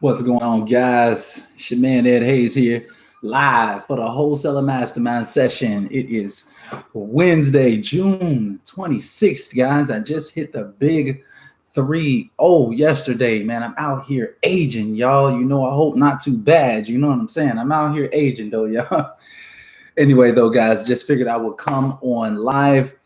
What's going on, guys? It's your man Ed Hayes here, live for the Wholesaling Mastermind session. It is Wednesday, June 26th, guys. I just hit the big 3-0 yesterday, man. I'm out here aging, y'all. I hope not too bad. You know what I'm saying? I'm out here aging, though, y'all. Anyway, though, guys, just figured I would come on live,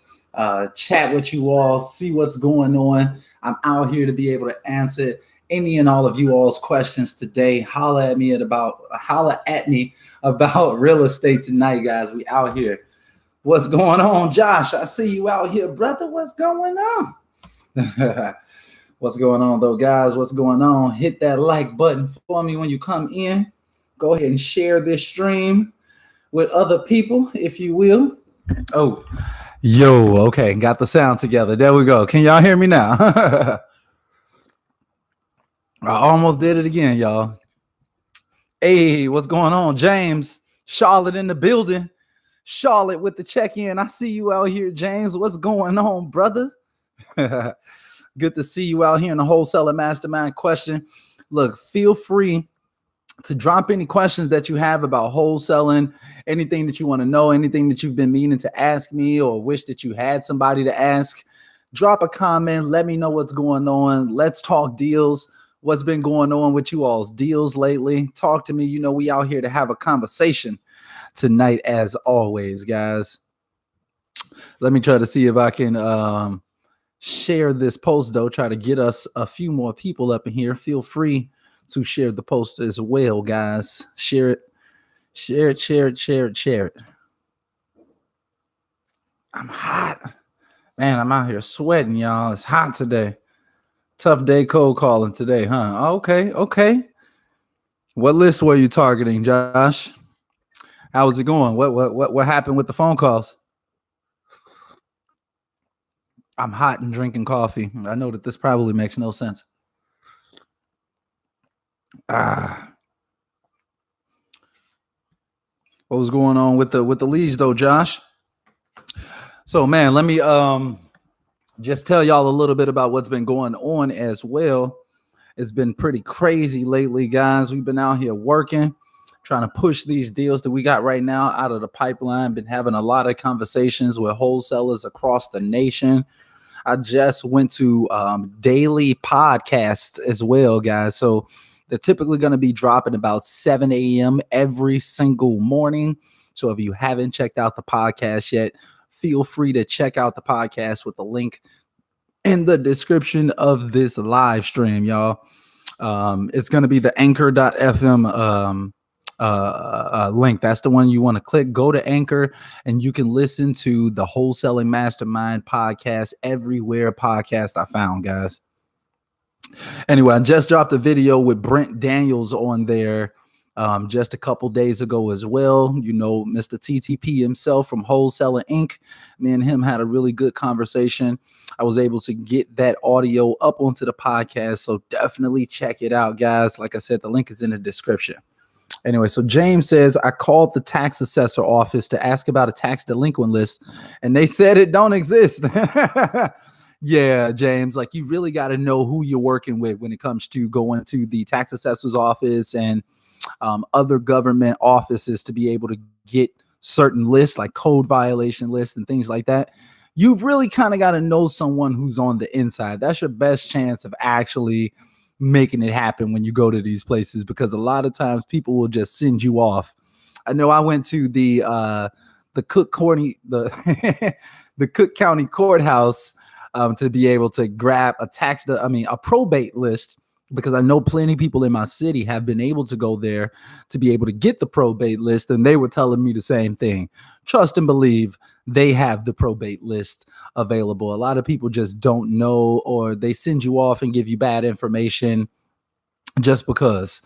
chat with you all, see what's going on. I'm out here to be able to answer any and all of you all's questions today. Holla at me about real estate tonight, guys. We out here. What's going on, Josh? I see you out here, brother. What's going on? What's going on, though, guys? What's going on? Hit that like button for me when you come in. Go ahead and share this stream with other people, if you will. Oh, okay. Got the sound together. There we go. Can y'all hear me now? I almost did it again, y'all. Hey, what's going on? James, Charlotte in the building. Charlotte with the check-in. I see you out here, James. What's going on, brother? Good to see you out here in the Wholesaling Mastermind question. Look, feel free to drop any questions that you have about wholesaling, anything that you want to know, anything that you've been meaning to ask me or wish that you had somebody to ask. Drop a comment. Let me know what's going on. Let's talk deals. What's been going on with you all's deals lately? Talk to me. We out here to have a conversation tonight, as always, guys. Let me try to see if I can share this post, though. Try to get us a few more people up in here. Feel free to share the post as well, guys. Share it. Share it. I'm hot. Man, I'm out here sweating, y'all. It's hot today. Tough day cold calling today, huh? Okay. What list were you targeting, Josh? How was it going? What happened with the phone calls? I'm hot and drinking coffee. I know that this probably makes no sense. What was going on with the leads, though, Josh? So, man, let me just tell y'all a little bit about what's been going on as well. It's been pretty crazy lately, guys. We've been out here working, trying to push these deals that we got right now out of the pipeline. Been having a lot of conversations with wholesalers across the nation. I just went to daily podcasts as well, guys. So they're typically going to be dropping about 7 a.m. every single morning. So if you haven't checked out the podcast yet, feel free to check out the podcast with the link in the description of this live stream, y'all. It's going to be the anchor.fm link. That's the one you want to click. Go to Anchor and you can listen to the Wholesaling Mastermind podcast everywhere podcast I found, guys. Anyway, I just dropped a video with Brent Daniels on there just a couple days ago as well. Mr. TTP himself from Wholesaling Inc. Me and him had a really good conversation. I was able to get that audio up onto the podcast, so definitely check it out, guys. Like I said, the link is in the description. Anyway, so James says, I called the tax assessor office to ask about a tax delinquent list, and they said it don't exist. Yeah, James, like you really got to know who you're working with when it comes to going to the tax assessor's office and other government offices to be able to get certain lists like code violation lists and things like that. You've really kind of got to know someone who's on the inside. That's your best chance of actually making it happen when you go to these places, because a lot of times people will just send you off. I know I went to the Cook County, the Cook County Courthouse to be able to grab a probate list, because I know plenty of people in my city have been able to go there to be able to get the probate list. And they were telling me the same thing. Trust and believe, they have the probate list available. A lot of people just don't know, or they send you off and give you bad information just because,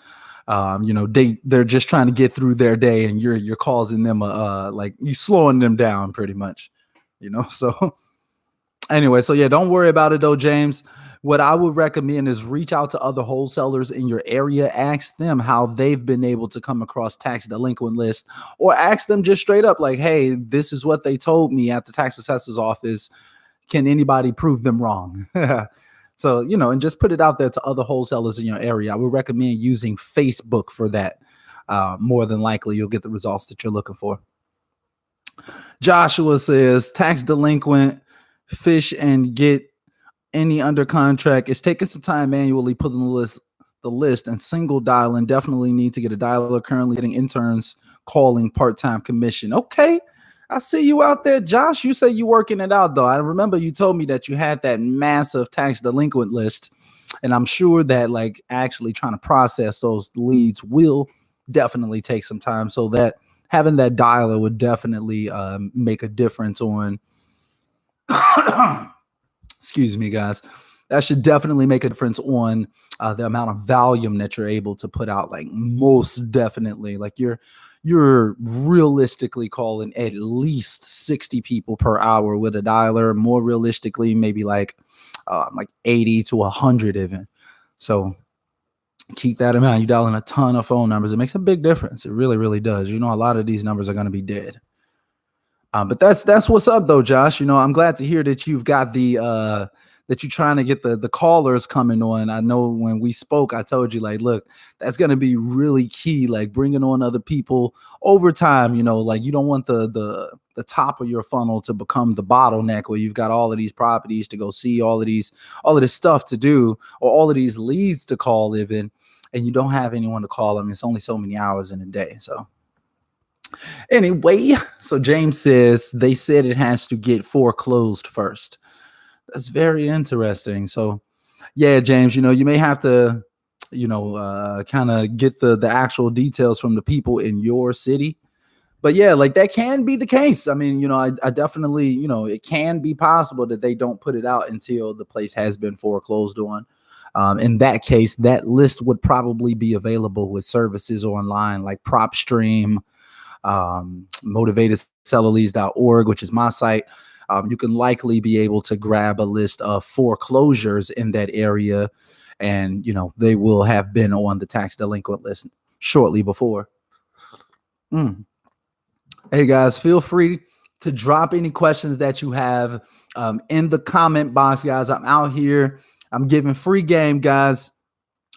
they're just trying to get through their day, and you're causing them like you slowing them down pretty much, so anyway, so yeah, don't worry about it though, James. What I would recommend is reach out to other wholesalers in your area, ask them how they've been able to come across tax delinquent lists, or ask them just straight up like, hey, this is what they told me at the tax assessor's office. Can anybody prove them wrong? So, and just put it out there to other wholesalers in your area. I would recommend using Facebook for that. More than likely, you'll get the results that you're looking for. Joshua says, tax delinquent, fish and get any under contract. It's taking some time manually putting the list and single dialing. Definitely need to get a dialer. Currently getting interns calling part-time commission. Okay. I see you out there, Josh. You say you working it out, though. I remember you told me that you had that massive tax delinquent list, and I'm sure that like actually trying to process those leads will definitely take some time. So that having that dialer would definitely make a difference on. Excuse me, guys. That should definitely make a difference on the amount of volume that you're able to put out. Like most definitely, like you're realistically calling at least 60 people per hour with a dialer. More realistically, maybe like 80 to 100 even. So keep that in mind. You're dialing a ton of phone numbers. It makes a big difference. It really, really does. A lot of these numbers are going to be dead. But that's what's up though, Josh. I'm glad to hear that you've got that you're trying to get the callers coming on. I know when we spoke, I told you like, look, that's going to be really key. Like bringing on other people over time. Like you don't want the top of your funnel to become the bottleneck where you've got all of these properties to go see, all of this stuff to do, or all of these leads to call even, and you don't have anyone to call them. It's only so many hours in a day. So. Anyway, so James says they said it has to get foreclosed first. That's very interesting. So, yeah, James, you may have to, kind of get the actual details from the people in your city. But yeah, like that can be the case. I mean, I definitely, it can be possible that they don't put it out until the place has been foreclosed on. In that case, that list would probably be available with services online like Propstream, motivatedsellerleads.org, which is my site. You can likely be able to grab a list of foreclosures in that area, and they will have been on the tax delinquent list shortly before. Hey guys, feel free to drop any questions that you have in the comment box, guys. I'm out here. I'm giving free game, guys.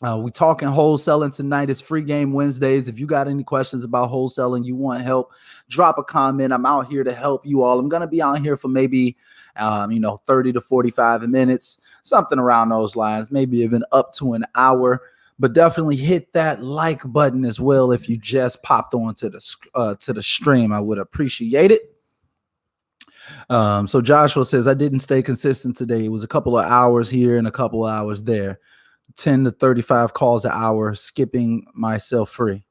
We talking wholesaling tonight. It's free game Wednesdays. If you got any questions about wholesaling, you want help, drop a comment. I'm out here to help you all. I'm going to be out here for maybe, 30 to 45 minutes, something around those lines, maybe even up to an hour. But definitely hit that like button as well if you just popped on to the stream. I would appreciate it. So Joshua says, I didn't stay consistent today. It was a couple of hours here and a couple of hours there. 10 to 35 calls an hour, skipping myself free.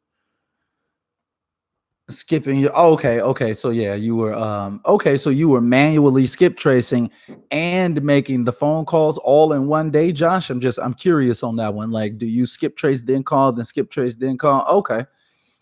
Okay. So yeah, you were so you were manually skip tracing and making the phone calls all in one day, Josh. I'm curious on that one. Like, do you skip trace, then call, then skip trace, then call? Okay.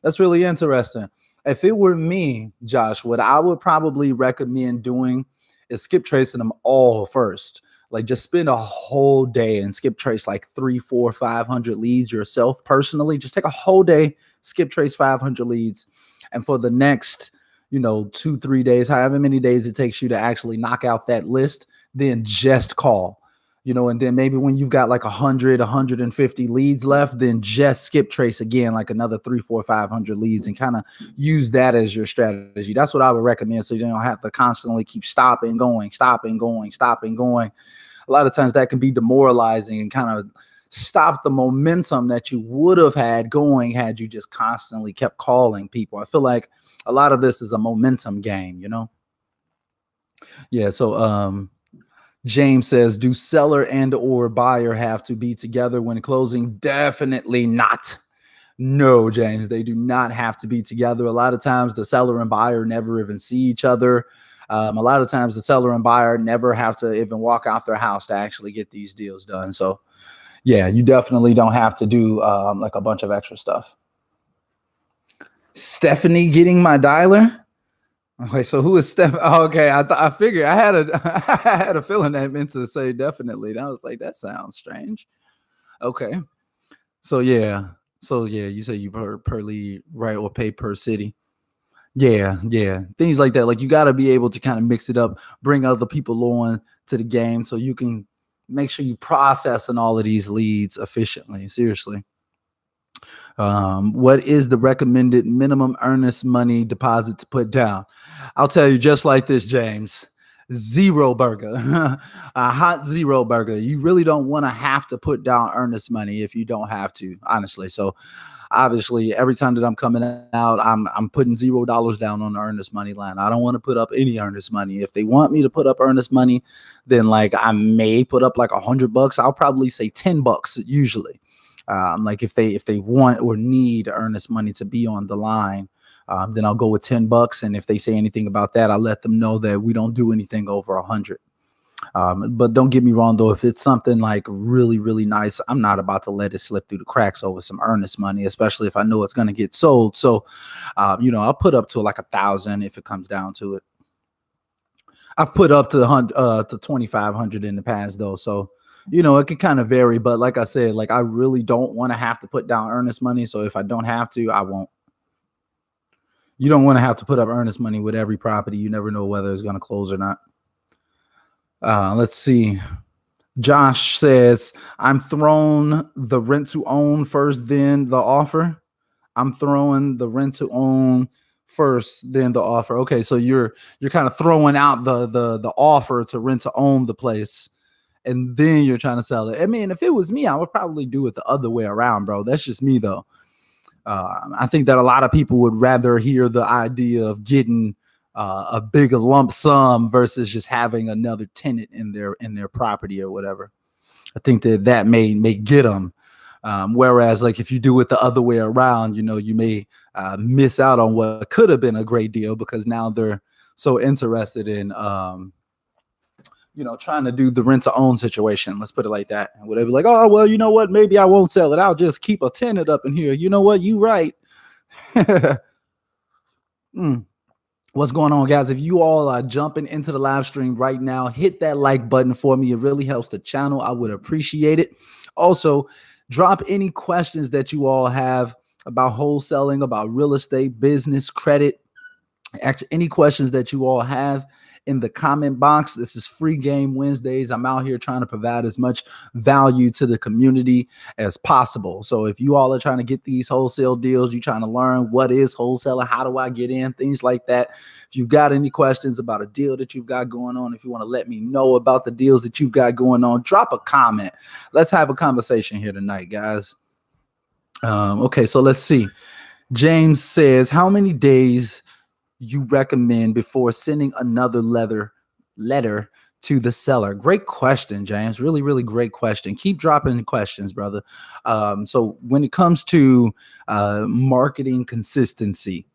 That's really interesting. If it were me, Josh, what I would probably recommend doing is skip tracing them all first. Like just spend a whole day and skip trace like 300, 400, 500 leads yourself personally. Just take a whole day, skip trace 500 leads. And for the next, 2-3 days, however many days it takes you to actually knock out that list, then just call. And then maybe when you've got like 100, 150 leads left, then just skip trace again, like another 300, 400, 500 leads and kind of use that as your strategy. That's what I would recommend. So you don't have to constantly keep stopping, going. A lot of times that can be demoralizing and kind of stop the momentum that you would have had going had you just constantly kept calling people. I feel like a lot of this is a momentum game, Yeah. So, James says, do seller and or buyer have to be together when closing? Definitely not. No, James, they do not have to be together. A lot of times the seller and buyer never even see each other. A lot of times the seller and buyer never have to even walk out their house to actually get these deals done. So yeah, you definitely don't have to do like a bunch of extra stuff. Stephanie getting my dialer. Okay, so who is Steph? Oh, okay, I figured I had a feeling that meant to say definitely. And I was like, that sounds strange. Okay, so yeah, you say you per lead, right, or pay per city. Yeah, things like that. Like you got to be able to kind of mix it up, bring other people on to the game, so you can, make sure you processing all of these leads efficiently. Seriously. What is the recommended minimum earnest money deposit to put down? I'll tell you just like this, James. Zero burger, a hot zero burger. You really don't want to have to put down earnest money if you don't have to, honestly. So obviously, every time that I'm coming out, I'm putting $0 down on the earnest money line. I don't want to put up any earnest money. If they want me to put up earnest money, then like I may put up like $100. I'll probably say $10 usually. Like if they want or need earnest money to be on the line, then I'll go with $10. And if they say anything about that, I'll let them know that we don't do anything over 100. But don't get me wrong, though, if it's something like really, really nice, I'm not about to let it slip through the cracks over some earnest money, especially if I know it's going to get sold. So, I'll put up to like 1,000 if it comes down to it. I've put up to 2,500 in the past, though. So, it could kind of vary. But like I said, like I really don't want to have to put down earnest money. So if I don't have to, I won't. You don't want to have to put up earnest money with every property. You never know whether it's going to close or not. Let's see. Josh says, I'm throwing the rent to own first, then the offer. I'm throwing the rent to own first, then the offer. Okay, so you're kind of throwing out the offer to rent to own the place, and then you're trying to sell it. I mean, if it was me, I would probably do it the other way around, bro. That's just me, though. I think that a lot of people would rather hear the idea of getting a bigger lump sum versus just having another tenant in their property or whatever. I think that may get them. Whereas like if you do it the other way around, you may miss out on what could have been a great deal because now they're so interested in, trying to do the rent to own situation. Let's put it like that. And whatever, like, oh, well, you know what? Maybe I won't sell it. I'll just keep a tenant up in here. You know what? You right. What's going on, guys? If you all are jumping into the live stream right now, hit that like button for me. It really helps the channel. I would appreciate it. Also, drop any questions that you all have about wholesaling, about real estate, business, credit. Any questions that you all have in the comment box. This is Free Game Wednesdays. I'm out here trying to provide as much value to the community as possible. So if you all are trying to get these wholesale deals, you're trying to learn what is wholesaling, how do I get in, things like that. If you've got any questions about a deal that you've got going on, if you want to let me know about the deals that you've got going on, drop a comment. Let's have a conversation here tonight, guys. Okay, so let's see. James says, how many days you recommend before sending another letter to the seller? Great question, James. Really, really great question. Keep dropping questions, brother. So when it comes to marketing consistency,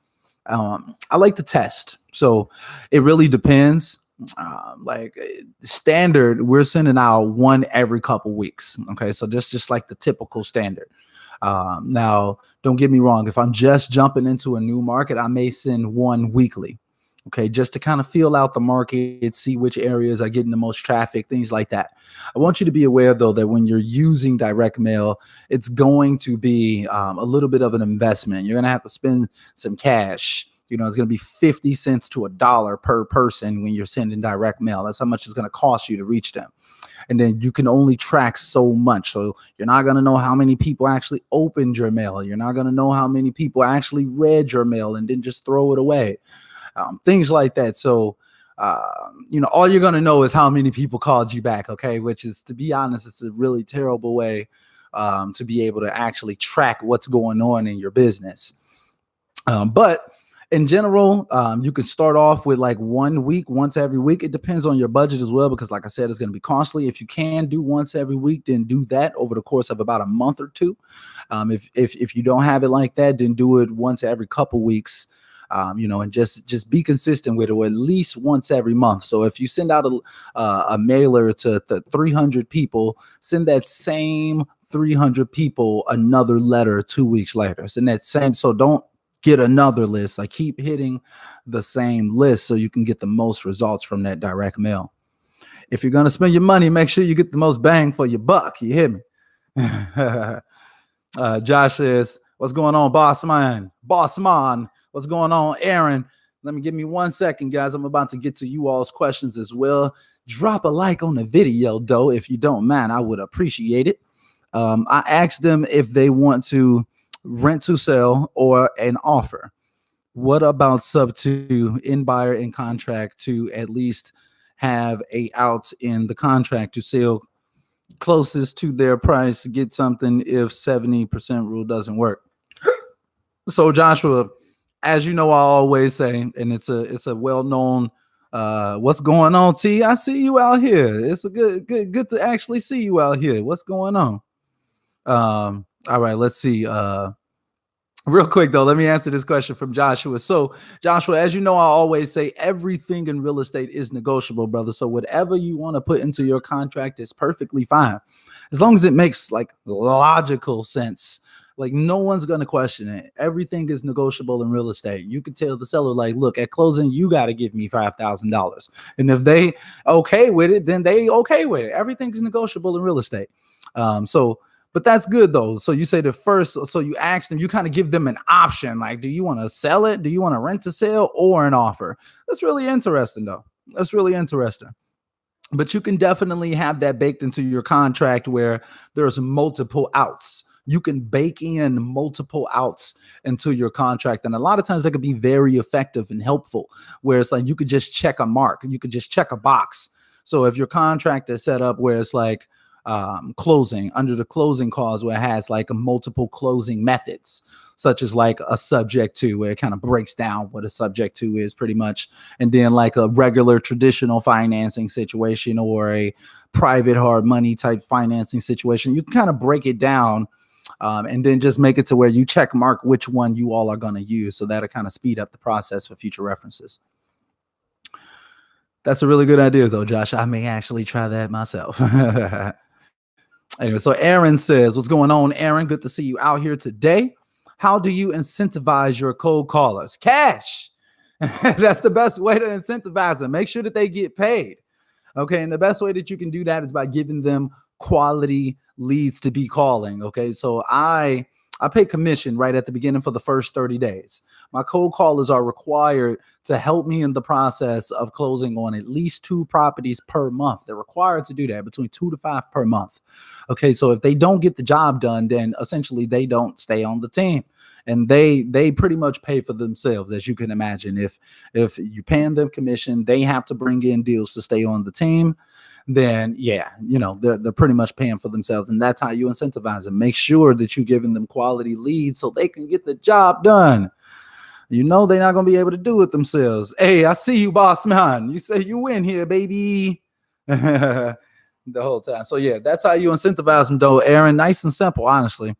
I like to test. So it really depends. Like standard, we're sending out one every couple weeks. Okay, so just like the typical standard. Now, don't get me wrong. If I'm just jumping into a new market, I may send one weekly. Okay, just to kind of feel out the market, see which areas are getting the most traffic, things like that. I want you to be aware, though, that when you're using direct mail, it's going to be a little bit of an investment. You're going to have to spend some cash. It's going to be 50 cents to $1 per person when you're sending direct mail. That's how much it's going to cost you to reach them. And then you can only track so much. So you're not going to know how many people actually opened your mail. You're not going to know how many people actually read your mail and didn't just throw it away. Things like that. So, all you're going to know is how many people called you back. Okay. Which is, to be honest, it's a really terrible way to be able to actually track what's going on in your business. But in general, you can start off with like 1 week, once every week. It depends on your budget as well, because like I said, it's going to be costly. If you can do once every week, then do that over the course of about a month or two. If you don't have it like that, then do it once every couple weeks. And just be consistent with it, or at least once every month. So if you send out a mailer to 300 people, send that same 300 people another letter 2 weeks later. Send that same. So don't get another list. Like keep hitting the same list so you can get the most results from that direct mail. If you're going to spend your money, make sure you get the most bang for your buck. You hear me? Josh says, what's going on, boss man? What's going on, Aaron? Give me 1 second, guys. I'm about to get to you all's questions as well. drop a like on the video, though, if you don't mind. I would appreciate it. I asked them if they want to rent to sell or an offer. What about sub to in buyer in contract to at least have a out in the contract to sell closest to their price, get something if 70% rule doesn't work? So Joshua, as you know, I always say, and it's a well-known what's going on, T? I see you out here. It's a good to actually see you out here. What's going on? All right, let's see. Real quick though, let me answer this question from Joshua. So, Joshua, as you know, I always say everything in real estate is negotiable, brother. So, whatever you want to put into your contract is perfectly fine, as long as it makes like logical sense. Like no one's gonna question it. Everything is negotiable in real estate. You could tell the seller, like, look, at closing, you got to give me $5,000, and if they okay with it, then they okay with it. Everything is negotiable in real estate. But that's good though. So you say the first, so you ask them, you kind of give them an option. Like, do you want to sell it? Do you want to rent to sell or an offer? That's really interesting though. That's really interesting. But you can definitely have that baked into your contract where there's multiple outs. You can bake in multiple outs into your contract. And a lot of times that could be very effective and helpful, where it's like you could just check a mark, you could just check a box. So if your contract is set up where it's like, closing under the closing clause where it has like a multiple closing methods, such as like a subject to, where it kind of breaks down what a subject to is pretty much, and then like a regular traditional financing situation or a private hard money type financing situation. You can kind of break it down and then just make it to where you check mark which one you all are going to use, so that'll kind of speed up the process for future references. That's a really good idea though, Josh. I may actually try that myself. Anyway, so Aaron says, what's going on, Aaron? Good to see you out here today. How do you incentivize your cold callers? Cash. That's the best way to incentivize them. Make sure that they get paid. Okay. And the best way that you can do that is by giving them quality leads to be calling. Okay. So I pay commission right at the beginning for the first 30 days. My cold callers are required to help me in the process of closing on at least 2 properties per month. They're required to do that, between 2 to 5 per month. Okay, so if they don't get the job done, then essentially they don't stay on the team. And they pretty much pay for themselves, as you can imagine. If you're paying them commission, they have to bring in deals to stay on the team. Then yeah, they're pretty much paying for themselves, and that's how you incentivize them. Make sure that you're giving them quality leads so they can get the job done. They're not going to be able to do it themselves. Hey, I see you, boss man. You say you win here, baby. The whole time. So yeah, that's how you incentivize them, though, Aaron. Nice and simple, honestly.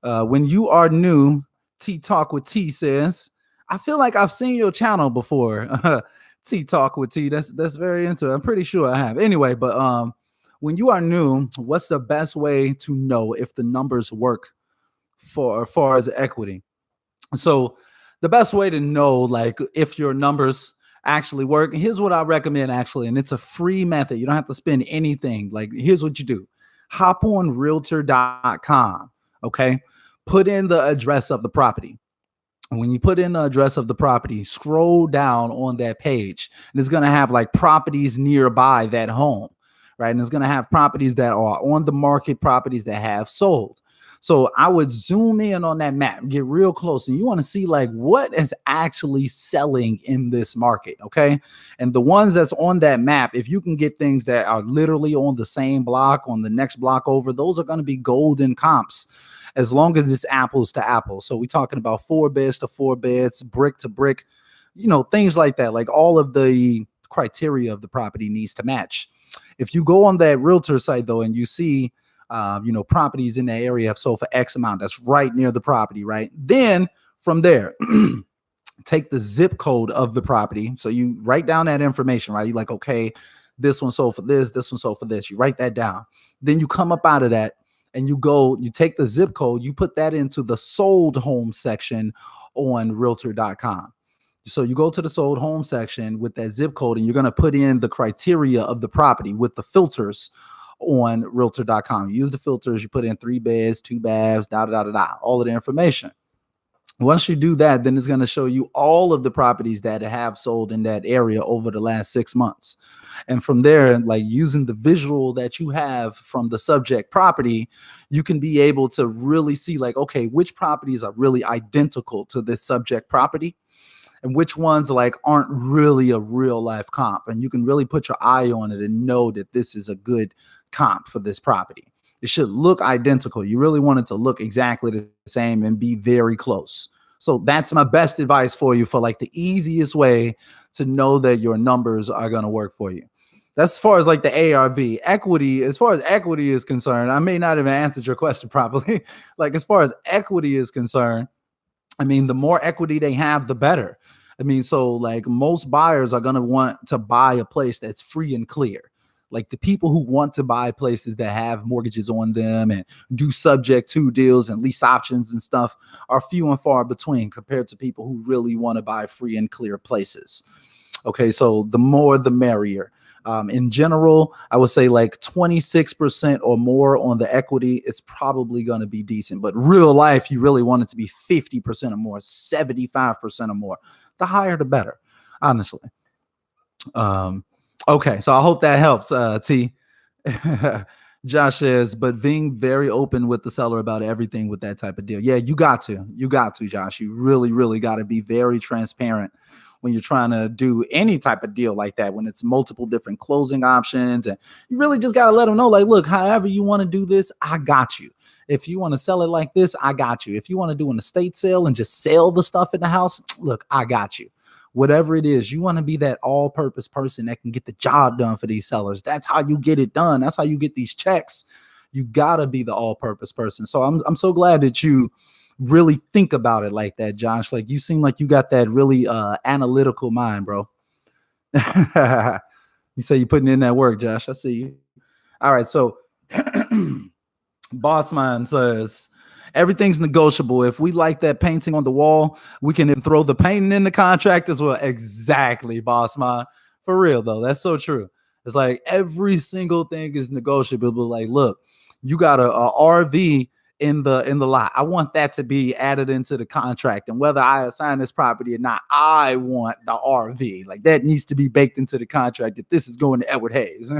When you are new, T Talk with T says, I feel like I've seen your channel before. T Talk with T. That's very interesting. I'm pretty sure I have. Anyway, but when you are new, what's the best way to know if the numbers work for as far as equity? So the best way to know, like, if your numbers actually work, here's what I recommend, actually, and it's a free method. You don't have to spend anything. Like, here's what you do. Hop on realtor.com. Okay. Put in the address of the property. When you put in the address of the property, scroll down on that page, and it's going to have like properties nearby that home, right? And it's going to have properties that are on the market, properties that have sold. So I would zoom in on that map, get real close, and you want to see like what is actually selling in this market, okay? And the ones that's on that map, if you can get things that are literally on the same block, on the next block over, those are going to be golden comps, as long as it's apples to apples. So we're talking about 4 beds to 4 beds, brick to brick, things like that. Like all of the criteria of the property needs to match. If you go on that realtor site though, and you see properties in that area have sold for X amount, that's right near the property, right? Then from there, take the zip code of the property. So you write down that information, right? You're like, okay, this one sold for this one sold for this. You write that down. Then you come up out of that and you take the zip code, you put that into the sold home section on realtor.com. So you go to the sold home section with that zip code, and you're going to put in the criteria of the property with the filters on realtor.com. You use the filters, you put in 3 beds, 2 baths, all of the information. Once you do that, then it's going to show you all of the properties that have sold in that area over the last 6 months. And from there, like using the visual that you have from the subject property, you can be able to really see like, okay, which properties are really identical to this subject property and which ones like aren't really a real life comp. And you can really put your eye on it and know that this is a good comp for this property. It should look identical. You really want it to look exactly the same and be very close. So that's my best advice for you for like the easiest way to know that your numbers are going to work for you. That's as far as like the ARV equity. As far as equity is concerned, I may not have answered your question properly. Like as far as equity is concerned, I mean, the more equity they have, the better. I mean, so like most buyers are going to want to buy a place that's free and clear. Like the people who want to buy places that have mortgages on them and do subject to deals and lease options and stuff are few and far between compared to people who really want to buy free and clear places. Okay, so the more the merrier. In general, I would say like 26% or more on the equity is probably going to be decent. But real life, you really want it to be 50% or more, 75% or more. The higher, the better, honestly. Okay, so I hope that helps, T. Josh says, but being very open with the seller about everything with that type of deal. Yeah, you got to, Josh. You really, really got to be very transparent when you're trying to do any type of deal like that, when it's multiple different closing options. And you really just got to let them know, like, look, however you want to do this, I got you. If you want to sell it like this, I got you. If you want to do an estate sale and just sell the stuff in the house, look, I got you. Whatever it is, you want to be that all-purpose person that can get the job done for these sellers. That's how you get it done. That's how you get these checks. You gotta be the all-purpose person. So I'm so glad that you really think about it like that, Josh. Like you seem like you got that really analytical mind, bro. You say you're putting in that work, Josh. I see you. All right, so Bossman says, everything's negotiable. If we like that painting on the wall, we can then throw the painting in the contract as well. Exactly, boss man. For real, though. That's so true. It's like every single thing is negotiable. But like, look, you got a RV in the lot. I want that to be added into the contract. And whether I assign this property or not, I want the RV. Like that needs to be baked into the contract that this is going to Edward Hayes.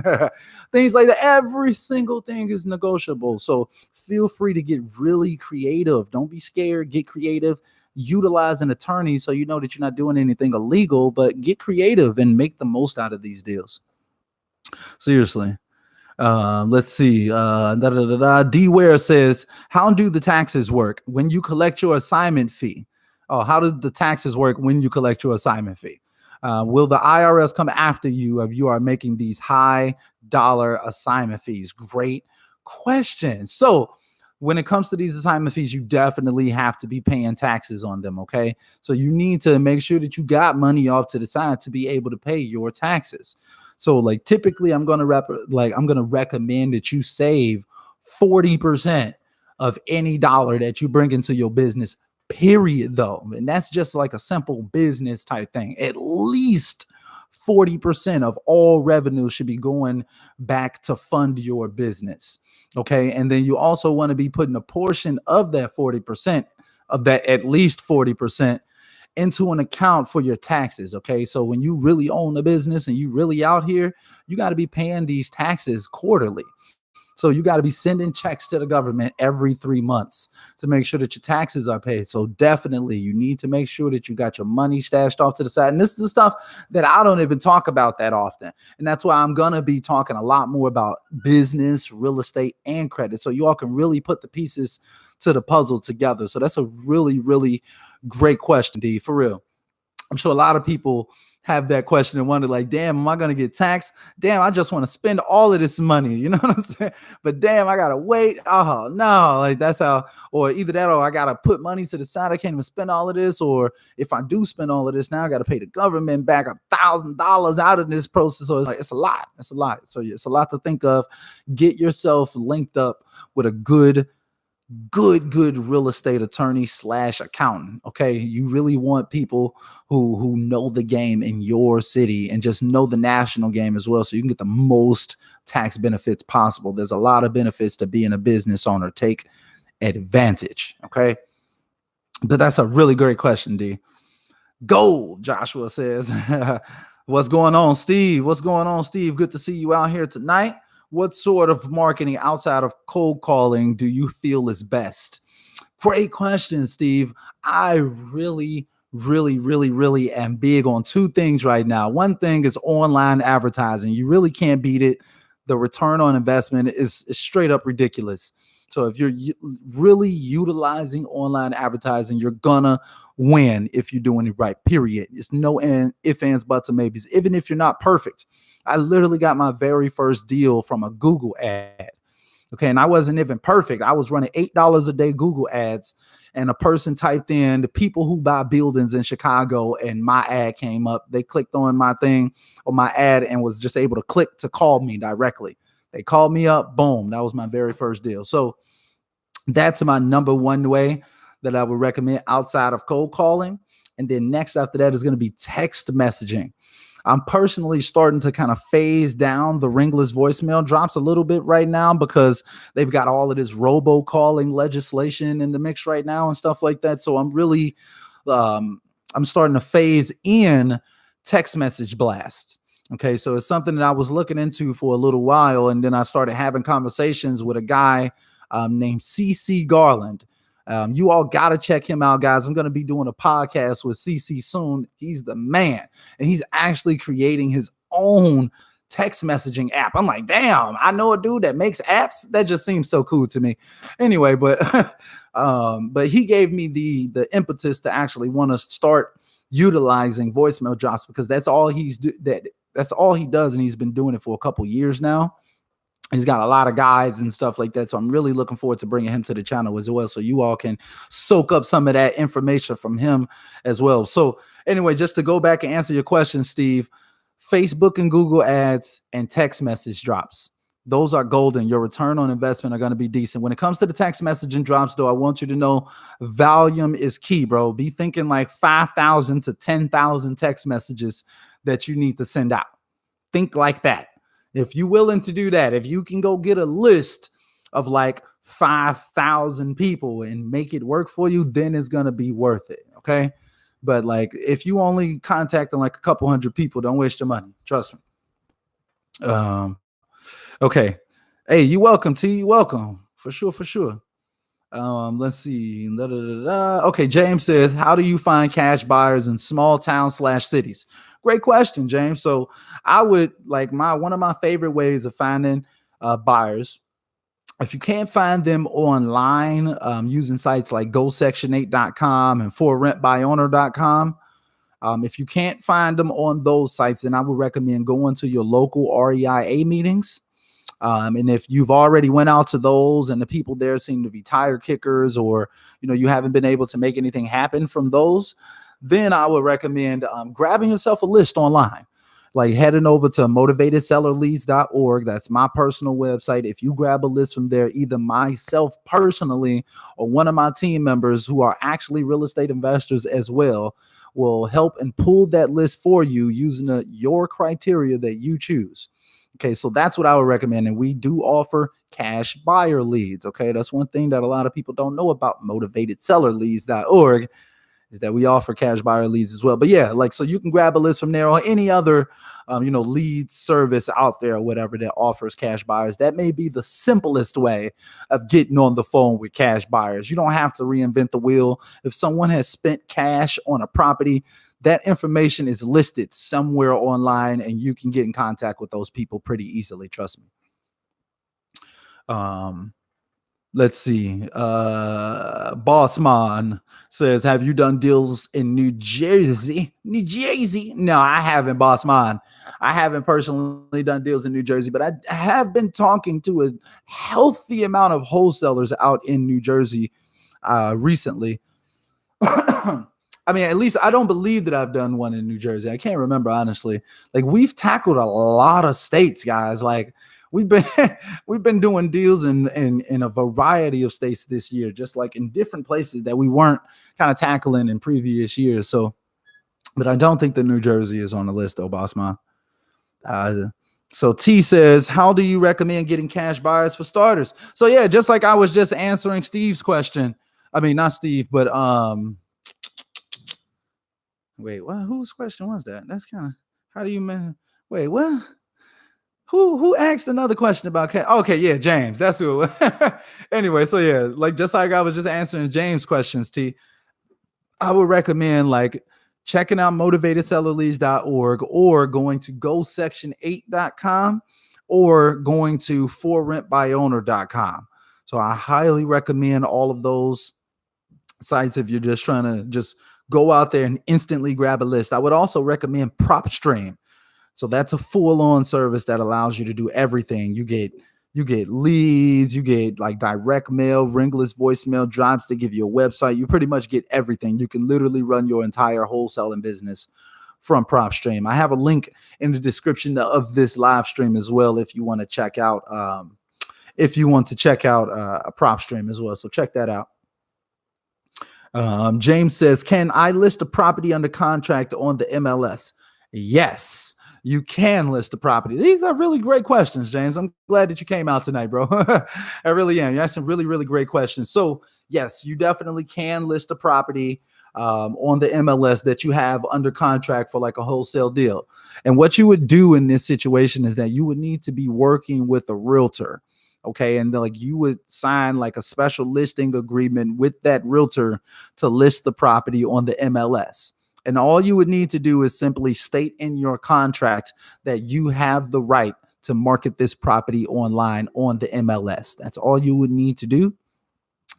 Things like that. Every single thing is negotiable. So feel free to get really creative. Don't be scared. Get creative. Utilize an attorney so you know that you're not doing anything illegal, but get creative and make the most out of these deals. Seriously. Let's see. D Ware says, how do the taxes work when you collect your assignment fee? Oh, how do the taxes work when you collect your assignment fee? Will the IRS come after you if you are making these high dollar assignment fees? Great question. So when it comes to these assignment fees, you definitely have to be paying taxes on them. Okay. So you need to make sure that you got money off to the side to be able to pay your taxes. So like typically I'm going to recommend that you save 40% of any dollar that you bring into your business, period, though. And that's just like a simple business type thing. At least 40% of all revenue should be going back to fund your business. Okay. And then you also want to be putting a portion of that 40%, of that at least 40%, into an account for your taxes. Okay. So when you really own a business and you really out here, you got to be paying these taxes quarterly. So you got to be sending checks to the government every 3 months to make sure that your taxes are paid. So definitely you need to make sure that you got your money stashed off to the side. And this is the stuff that I don't even talk about that often. And that's why I'm going to be talking a lot more about business, real estate, and credit. So you all can really put the pieces to the puzzle together. So that's a really, really great question, D, for real. I'm sure a lot of people have that question and wonder like, damn, am I going to get taxed? Damn, I just want to spend all of this money. You know what I'm saying? But damn, I got to wait. Oh, no. Like that's how, or either that, or I got to put money to the side. I can't even spend all of this. Or if I do spend all of this, now I got to pay the government back $1,000 out of this process. So it's like, it's a lot. It's a lot. So it's a lot to think of. Get yourself linked up with a good real estate attorney / accountant. Okay. You really want people who know the game in your city and just know the national game as well. So you can get the most tax benefits possible. There's a lot of benefits to being a business owner. Take advantage. Okay. But that's a really great question, D. Gold, Joshua says. What's going on, Steve? What's going on, Steve? Good to see you out here tonight. What sort of marketing outside of cold calling do you feel is best? Great question, Steve. I really am big on two things right now. One thing is online advertising. You really can't beat it. The return on investment is straight up ridiculous. So if you're really utilizing online advertising, you're gonna win if you're doing it right. Period. It's no ifs, ands, buts, and maybes. Even if you're not perfect, I literally got my very first deal from a Google ad. Okay, and I wasn't even perfect. I was running $8 a day Google ads, and a person typed in the people who buy buildings in Chicago, and my ad came up. They clicked on my thing or my ad and was just able to click to call me directly. They called me up, boom. That was my very first deal. So that's my number one way that I would recommend outside of cold calling. And then next after that is going to be text messaging. I'm personally starting to kind of phase down the ringless voicemail drops a little bit right now because they've got all of this robocalling legislation in the mix right now and stuff like that. So I'm really, I'm starting to phase in text message blasts. Okay, so it's something that I was looking into for a little while, and then I started having conversations with a guy named CC Garland. You all got to check him out, guys. I'm going to be doing a podcast with CC soon. He's the man, and he's actually creating his own text messaging app. I'm like, damn, I know a dude that makes apps. That just seems so cool to me. Anyway, but he gave me the impetus to actually want to start utilizing voicemail drops because that's all that's all he does, and he's been doing it for a couple years now. He's got a lot of guides and stuff like that. So I'm really looking forward to bringing him to the channel as well. So you all can soak up some of that information from him as well. So anyway, just to go back and answer your question, Steve, Facebook and Google ads and text message drops. Those are golden. Your return on investment are going to be decent. When it comes to the text messaging drops, though, I want you to know volume is key, bro. Be thinking like 5,000 to 10,000 text messages that you need to send out. Think like that. If you're willing to do that, if you can go get a list of like 5,000 people and make it work for you, then it's going to be worth it. Okay. But like, if you only contacting like a couple hundred people, don't waste your money. Trust me. Okay. Hey, you welcome, T. You welcome. For sure. Let's see. Okay, James says, how do you find cash buyers in small towns / cities? Great question, James. So I would like one of my favorite ways of finding buyers. If you can't find them online using sites like GoSection8.com and ForRentByOwner.com, if you can't find them on those sites, then I would recommend going to your local REIA meetings. And if you've already went out to those and the people there seem to be tire kickers, or, you haven't been able to make anything happen from those, then I would recommend grabbing yourself a list online, like heading over to motivatedsellerleads.org. That's my personal website. If you grab a list from there, either myself personally or one of my team members who are actually real estate investors as well will help and pull that list for you using your criteria that you choose. Okay, so that's what I would recommend. And we do offer cash buyer leads. Okay, that's one thing that a lot of people don't know about motivatedsellerleads.org is that we offer cash buyer leads as well. But yeah, so you can grab a list from there or any other, lead service out there or whatever that offers cash buyers. That may be the simplest way of getting on the phone with cash buyers. You don't have to reinvent the wheel. If someone has spent cash on a property, that information is listed somewhere online and you can get in contact with those people pretty easily. Trust me. Let's see. Bossman says, have you done deals in New Jersey? No, I haven't, Bossman. I haven't personally done deals in New Jersey, but I have been talking to a healthy amount of wholesalers out in New Jersey recently. I mean, at least I don't believe that I've done one in New Jersey. I can't remember, honestly. Like, we've tackled a lot of states, guys. Like, we've been doing deals in a variety of states this year, just like in different places that we weren't kind of tackling in previous years. So, but I don't think that New Jersey is on the list, though, Bossman. So T says, how do you recommend getting cash buyers for starters? So yeah, just like I was just answering Steve's question, I mean, not Steve, but wait, what? Whose question was that? That's kind of how do you man? Wait, what? Who asked another question about cat? Okay, yeah, James. That's who. Anyway, so yeah, like just like I was just answering James' questions, T. I would recommend like checking out motivatedsellerleads.org or going to gosection8.com or going to forrentbyowner.com. So I highly recommend all of those sites if you're just trying to just go out there and instantly grab a list. I would also recommend Propstream. So that's a full-on service that allows you to do everything. You get leads, you get like direct mail, ringless voicemail, drops to give you a website. You pretty much get everything. You can literally run your entire wholesaling business from Propstream. I have a link in the description of this live stream as well if you want to check out Propstream as well. So check that out. James says, can I list a property under contract on the MLS? Yes, you can list a property. These are really great questions, James. I'm glad that you came out tonight, bro. I really am. You asked some really, really great questions. So yes, you definitely can list a property on the MLS that you have under contract for like a wholesale deal. And what you would do in this situation is that you would need to be working with a realtor. Okay. And like you would sign like a special listing agreement with that realtor to list the property on the MLS. And all you would need to do is simply state in your contract that you have the right to market this property online on the MLS. That's all you would need to do.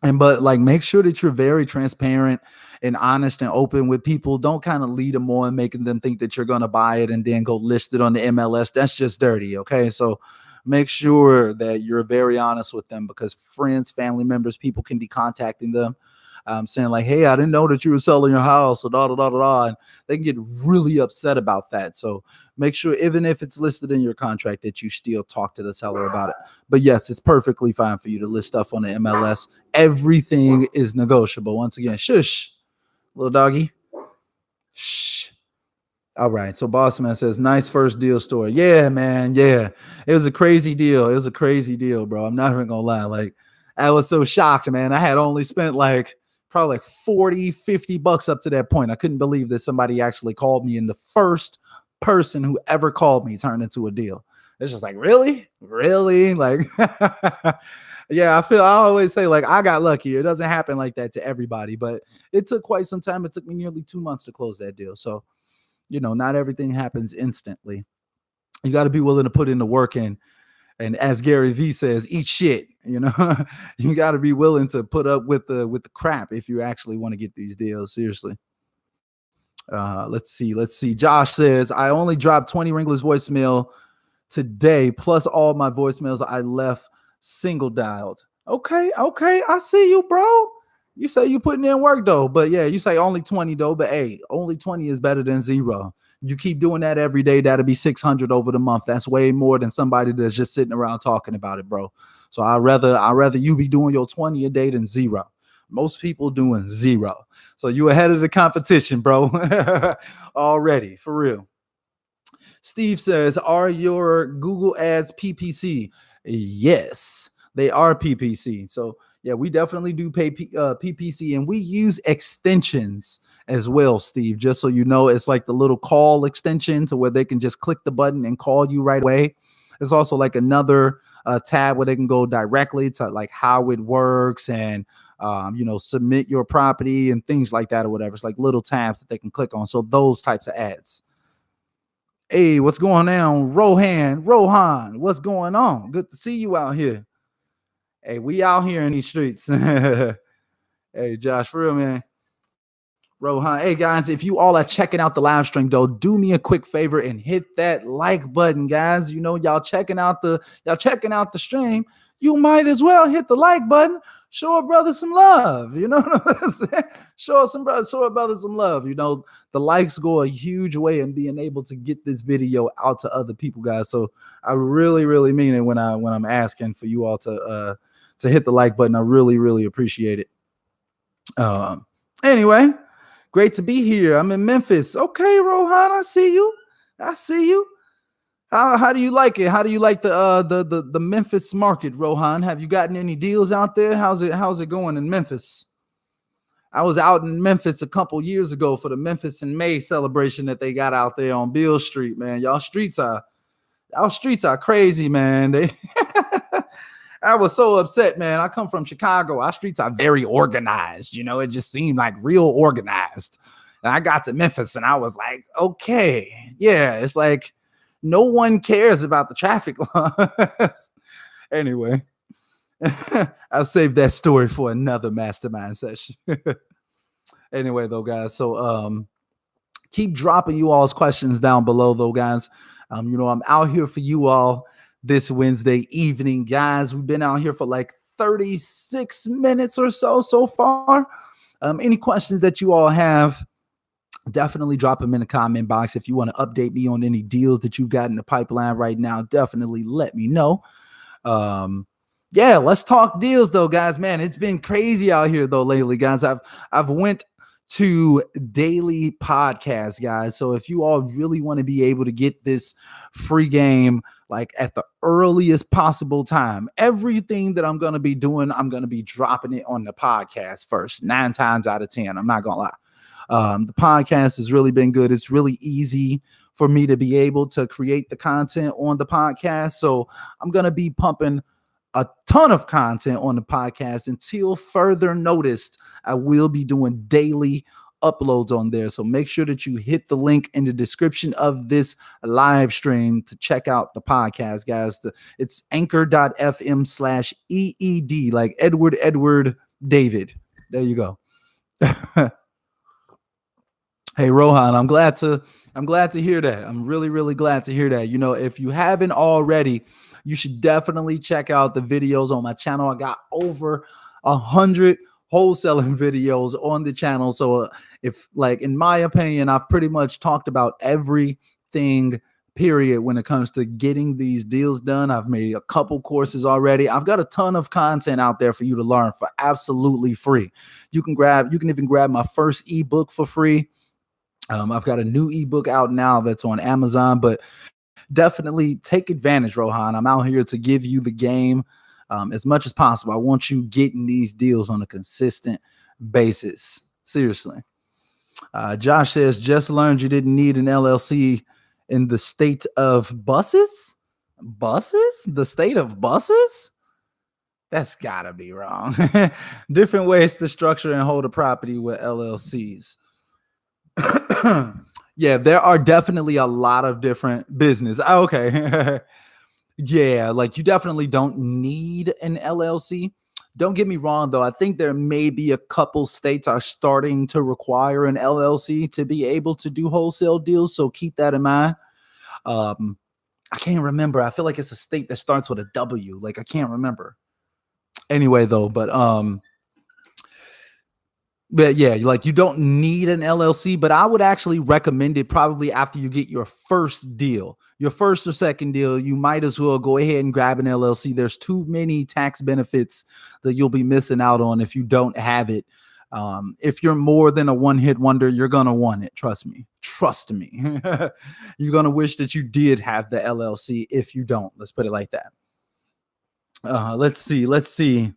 But like make sure that you're very transparent and honest and open with people. Don't kind of lead them on, making them think that you're going to buy it and then go list it on the MLS. That's just dirty. Okay. So make sure that you're very honest with them because friends, family members, people can be contacting them saying like, hey, I didn't know that you were selling your house or da da da da da. And they can get really upset about that. So make sure, even if it's listed in your contract, that you still talk to the seller about it. But yes, it's perfectly fine for you to list stuff on the MLS. Everything is negotiable. Once again, shush, little doggy. Shh. All right. So Bossman says, nice first deal story. Yeah, man. Yeah. It was a crazy deal. It was a crazy deal, bro. I'm not even gonna lie. Like, I was so shocked, man. I had only spent like probably like 40, 50 bucks up to that point. I couldn't believe that somebody actually called me, and the first person who ever called me turned into a deal. It's just like, really? Really? Like, yeah, I always say, like, I got lucky. It doesn't happen like that to everybody, but it took quite some time. It took me nearly 2 months to close that deal. So, not everything happens instantly. You got to be willing to put in the work in. And as Gary Vee says, eat shit. You got to be willing to put up with the crap if you actually want to get these deals. Seriously. Let's see. Josh says, I only dropped 20 ringless voicemail today, plus all my voicemails I left single dialed. Okay. I see you, bro. You say you putting in work though, but yeah, you say only 20 though, but hey, only 20 is better than zero. You keep doing that every day, that'll be 600 over the month. That's way more than somebody that's just sitting around talking about it, bro. So I'd rather you be doing your 20 a day than zero. Most people doing zero. So you ahead of the competition, bro. Already, for real. Steve says, are your Google ads PPC? Yes, they are PPC. So yeah, we definitely do pay PPC, and we use extensions as well, Steve. Just so you know, it's like the little call extension to where they can just click the button and call you right away. There's also like another tab where they can go directly to like how it works and submit your property and things like that or whatever. It's like little tabs that they can click on. So those types of ads. Hey, what's going on, Rohan? What's going on? Good to see you out here. Hey, we out here in these streets. Hey, Josh, for real, man. Rohan. Hey, guys, if you all are checking out the live stream, though, do me a quick favor and hit that like button, guys. Y'all checking out the stream. You might as well hit the like button. Show a brother some love. You know what I'm saying? Show a brother some love. The likes go a huge way in being able to get this video out to other people, guys. So I really, really mean it when I'm asking for you all to hit the like button. I really, really appreciate it. Anyway, great to be here. I'm in Memphis. Okay, Rohan, I see you. How do you like it? How do you like the Memphis market, Rohan? Have you gotten any deals out there? How's it going in Memphis? I was out in Memphis a couple years ago for the Memphis in May celebration that they got out there on Beale Street, man. Y'all streets are crazy, man. I was so upset, man. I come from Chicago. Our streets are very organized. It just seemed like real organized. And I got to Memphis and I was like, okay, yeah, it's like no one cares about the traffic laws. Anyway, I'll save that story for another mastermind session. Anyway, though, guys, so keep dropping you all's questions down below, though, guys. I'm out here for you all this Wednesday evening, guys. We've been out here for like 36 minutes or so far. Any questions that you all have, definitely drop them in the comment box. If you want to update me on any deals that you've got in the pipeline right now, definitely let me know. Yeah, let's talk deals though, guys. Man, it's been crazy out here though lately, guys. I've went to daily podcasts, guys. So if you all really want to be able to get this free game like at the earliest possible time, everything that I'm going to be doing, I'm going to be dropping it on the podcast first, 9 times out of 10. I'm not going to lie. The podcast has really been good. It's really easy for me to be able to create the content on the podcast. So I'm going to be pumping a ton of content on the podcast until further noticed. I will be doing daily uploads on there. So make sure that you hit the link in the description of this live stream to check out the podcast, guys. It's anchor.fm/EED, like Edward David. There you go. Hey, Rohan, I'm glad to hear that. I'm really, really glad to hear that. If you haven't already, you should definitely check out the videos on my channel. I got over 100 wholesaling videos on the channel. So if, like, in my opinion, I've pretty much talked about everything, period, when it comes to getting these deals done. I've made a couple courses already. I've got a ton of content out there for you to learn for absolutely free. You can even grab my first ebook for free. I've got a new ebook out now that's on Amazon, but definitely take advantage, Rohan. I'm out here to give you the game as much as possible. I want you getting these deals on a consistent basis. Seriously. Josh says, just learned you didn't need an LLC in the state of buses? Buses? The state of buses? That's gotta be wrong. Different ways to structure and hold a property with LLCs. Yeah, there are definitely a lot of different business. Okay. Yeah, like you definitely don't need an LLC. Don't get me wrong, though. I think there may be a couple states are starting to require an LLC to be able to do wholesale deals. So keep that in mind. I can't remember. I feel like it's a state that starts with a W. Like I can't remember. Anyway, though, but yeah, like you don't need an LLC, but I would actually recommend it probably after you get your first deal, your first or second deal. You might as well go ahead and grab an LLC. There's too many tax benefits that you'll be missing out on if you don't have it. If you're more than a one-hit wonder, you're going to want it. Trust me. You're going to wish that you did have the LLC if you don't. Let's put it like that. Let's see.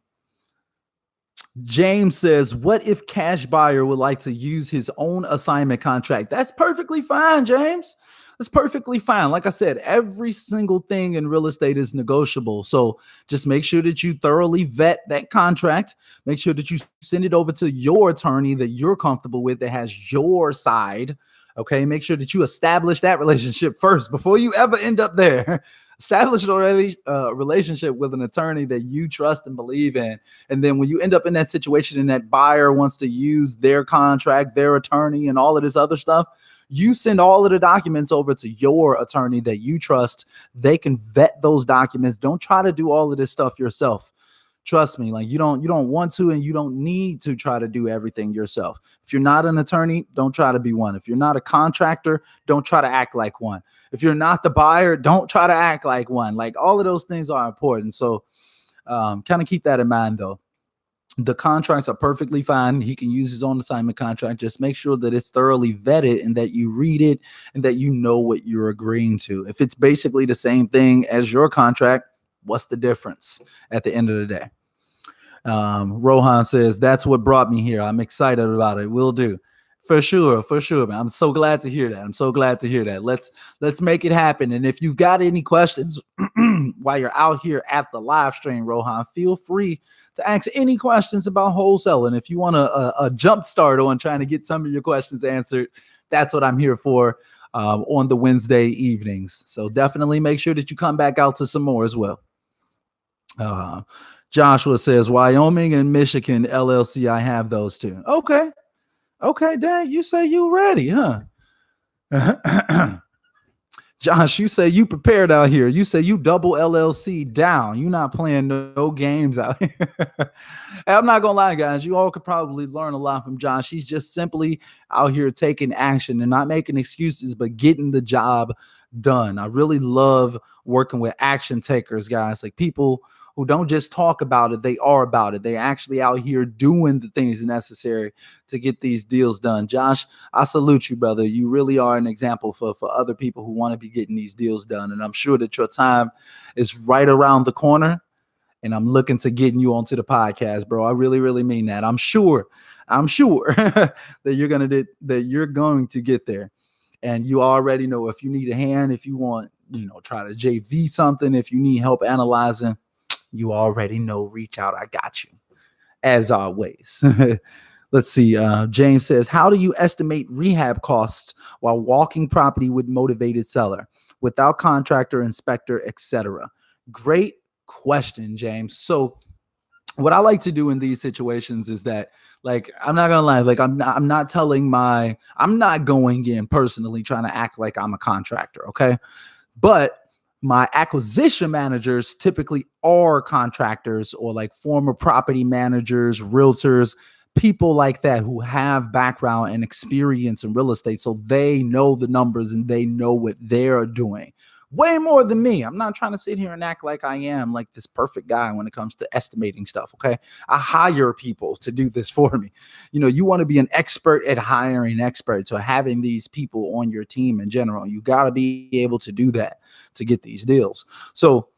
James says, what if cash buyer would like to use his own assignment contract? That's perfectly fine, James. That's perfectly fine. Like I said, every single thing in real estate is negotiable. So just make sure that you thoroughly vet that contract. Make sure that you send it over to your attorney that you're comfortable with, that has your side. Okay. Make sure that you establish that relationship first before you ever end up there. Establish a relationship with an attorney that you trust and believe in. And then when you end up in that situation and that buyer wants to use their contract, their attorney, and all of this other stuff, you send all of the documents over to your attorney that you trust. They can vet those documents. Don't try to do all of this stuff yourself. Trust me, like you don't want to, and you don't need to try to do everything yourself. If you're not an attorney, don't try to be one. If you're not a contractor, don't try to act like one. If you're not the buyer, don't try to act like one. Like all of those things are important. So kind of keep that in mind, though. The contracts are perfectly fine. He can use his own assignment contract. Just make sure that it's thoroughly vetted and that you read it and that you know what you're agreeing to. If it's basically the same thing as your contract, what's the difference at the end of the day? Rohan says, that's what brought me here. I'm excited about it. Will do. For sure, man. I'm so glad to hear that. Let's make it happen. And if you've got any questions while you're out here at the live stream, Rohan, feel free to ask any questions about wholesaling. If you want a jump start on trying to get some of your questions answered, that's what I'm here for on the Wednesday evenings. So definitely make sure that you come back out to some more as well. Joshua says, Wyoming and Michigan LLC, I have those two. Okay, dang, you say you ready, huh? Josh, you say you prepared out here. You say you double LLC down. You're not playing no games out here. I'm not going to lie, guys. You all could probably learn a lot from Josh. He's just simply out here taking action and not making excuses, but getting the job done. I really love working with action takers, guys, like people who don't just talk about it, they are about it. They're actually out here doing the things necessary to get these deals done. Josh, I salute you, brother. You really are an example for other people who want to be getting these deals done. And I'm sure that your time is right around the corner. And I'm looking to getting you onto the podcast, bro. I really, really mean that. I'm sure that you're going to get there. And you already know if you need a hand, if you want, try to JV something, if you need help analyzing, you already know, reach out. I got you, as always. Let's see. James says, how do you estimate rehab costs while walking property with motivated seller without contractor, inspector, etc.? Great question, James. So what I like to do in these situations is that, like, I'm not gonna lie, like I'm not going in personally trying to act like I'm a contractor, okay? But my acquisition managers typically are contractors or like former property managers, realtors, people like that who have background and experience in real estate. So they know the numbers and they know what they're doing way more than me. I'm not trying to sit here and act like I am like this perfect guy when it comes to estimating stuff. Okay. I hire people to do this for me. You want to be an expert at hiring experts or having these people on your team in general. You got to be able to do that to get these deals. So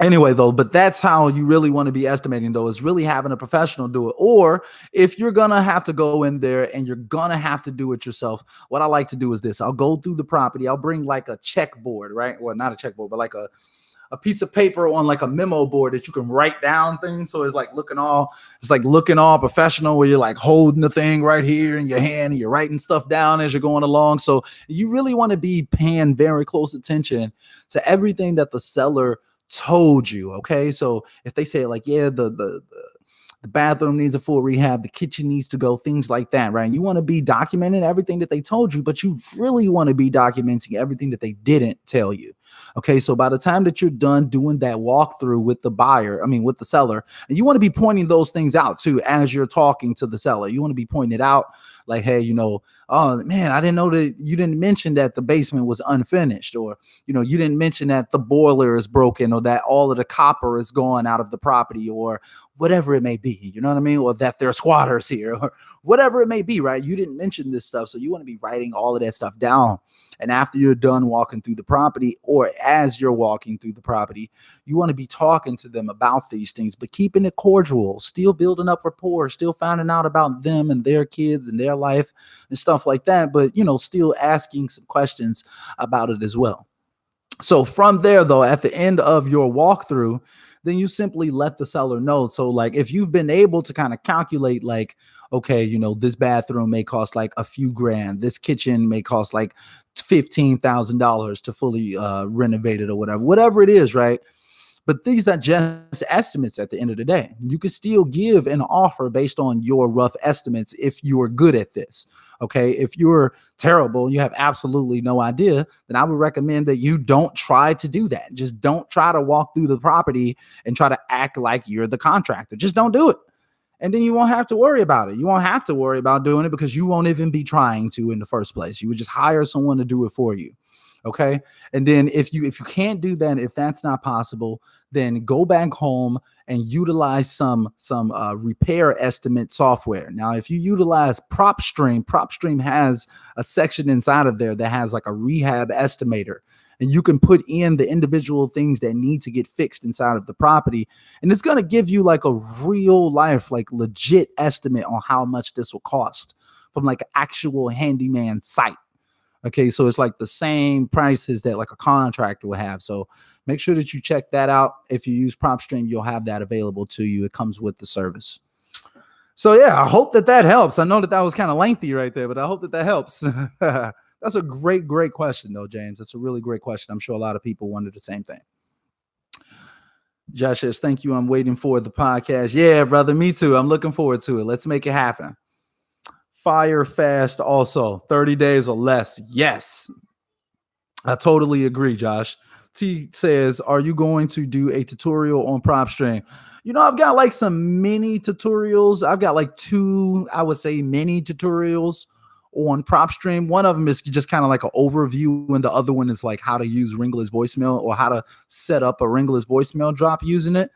anyway, though, but that's how you really want to be estimating, though, is really having a professional do it. Or if you're going to have to go in there and you're going to have to do it yourself, what I like to do is this. I'll go through the property. I'll bring like a checkboard, right? Well, not a checkboard, but like a piece of paper on like a memo board that you can write down things. So it's like looking all professional where you're like holding the thing right here in your hand and you're writing stuff down as you're going along. So you really want to be paying very close attention to everything that the seller told you. Okay, so if they say like, yeah, the bathroom needs a full rehab, the kitchen needs to go, things like that, right? You want to be documenting everything that they told you, but you really want to be documenting everything that they didn't tell you. Okay, so by the time that you're done doing that walkthrough with with the seller, and you want to be pointing those things out too as you're talking to the seller. You want to be pointing it out like, hey, oh man, I didn't know that you didn't mention that the basement was unfinished, or you didn't mention that the boiler is broken, or that all of the copper is gone out of the property, or whatever it may be, you know what I mean? Or that there are squatters here, or whatever it may be, right? You didn't mention this stuff. So you want to be writing all of that stuff down. And after you're done walking through the property, or as you're walking through the property, you want to be talking to them about these things, but keeping it cordial, still building up rapport, still finding out about them and their kids and their life and stuff like that. But, still asking some questions about it as well. So from there, though, at the end of your walkthrough, then you simply let the seller know. So like if you've been able to kind of calculate like, okay, this bathroom may cost like a few grand. This kitchen may cost like $15,000 to fully renovate it or whatever it is, right? But these are just estimates at the end of the day. You can still give an offer based on your rough estimates if you're good at this. Okay. If you're terrible, you have absolutely no idea, then I would recommend that you don't try to do that. Just don't try to walk through the property and try to act like you're the contractor. Just don't do it. And then you won't have to worry about it. You won't have to worry about doing it because you won't even be trying to in the first place. You would just hire someone to do it for you. Okay. And then if you can't do that, if that's not possible, then go back home and utilize some repair estimate software. Now, if you utilize Propstream has a section inside of there that has like a rehab estimator. and you can put in the individual things that need to get fixed inside of the property. And it's going to give you like a real life, like legit estimate on how much this will cost from like an actual handyman site. Okay, so it's like the same prices that like a contractor will have. So make sure that you check that out. If you use Propstream, you'll have that available to you. It comes with the service. So yeah, I hope that helps. I know that was kind of lengthy right there, but I hope that helps. That's a great question though, James. That's a really great question. I'm sure a lot of people wonder the same thing. Josh says, thank you. I'm waiting for the podcast. Yeah, brother, me too. I'm looking forward to it. Let's make it happen. Fire fast also, 30 days or less. Yes, I totally agree, Josh. T says, are you going to do a tutorial on Propstream? You know, I've got like some mini tutorials. I've got like 2, I would say, mini tutorials on Propstream. One of them is just kind of like an overview, and the other one is like how to use Ringless voicemail or how to set up a Ringless voicemail drop using it.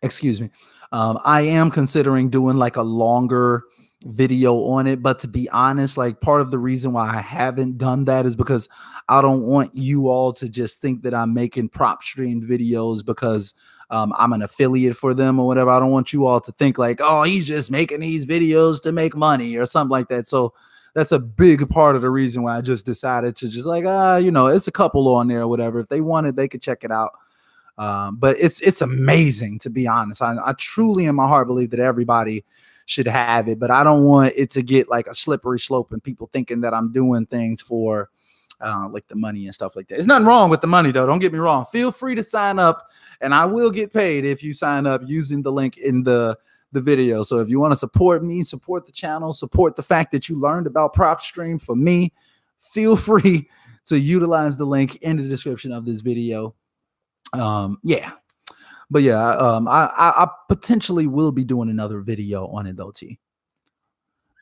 Excuse me. I am considering doing like a longer video on it, but to be honest, like part of the reason why I haven't done that is because I don't want you all to just think that I'm making Propstream videos because I'm an affiliate for them or whatever. I don't want you all to think like, oh, he's just making these videos to make money or something like that. So that's a big part of the reason why I just decided to just like, it's a couple on there or whatever. If they wanted, they could check it out. But it's amazing, to be honest. I truly in my heart believe that everybody should have it, but I don't want it to get like a slippery slope and people thinking that I'm doing things for like the money and stuff like that. There's nothing wrong with the money though. Don't get me wrong. Feel free to sign up and I will get paid if you sign up using the link in the video. So if you want to support me, support the channel, support the fact that you learned about Propstream for me, feel free to utilize the link in the description of this video. But yeah, I potentially will be doing another video on it though, T.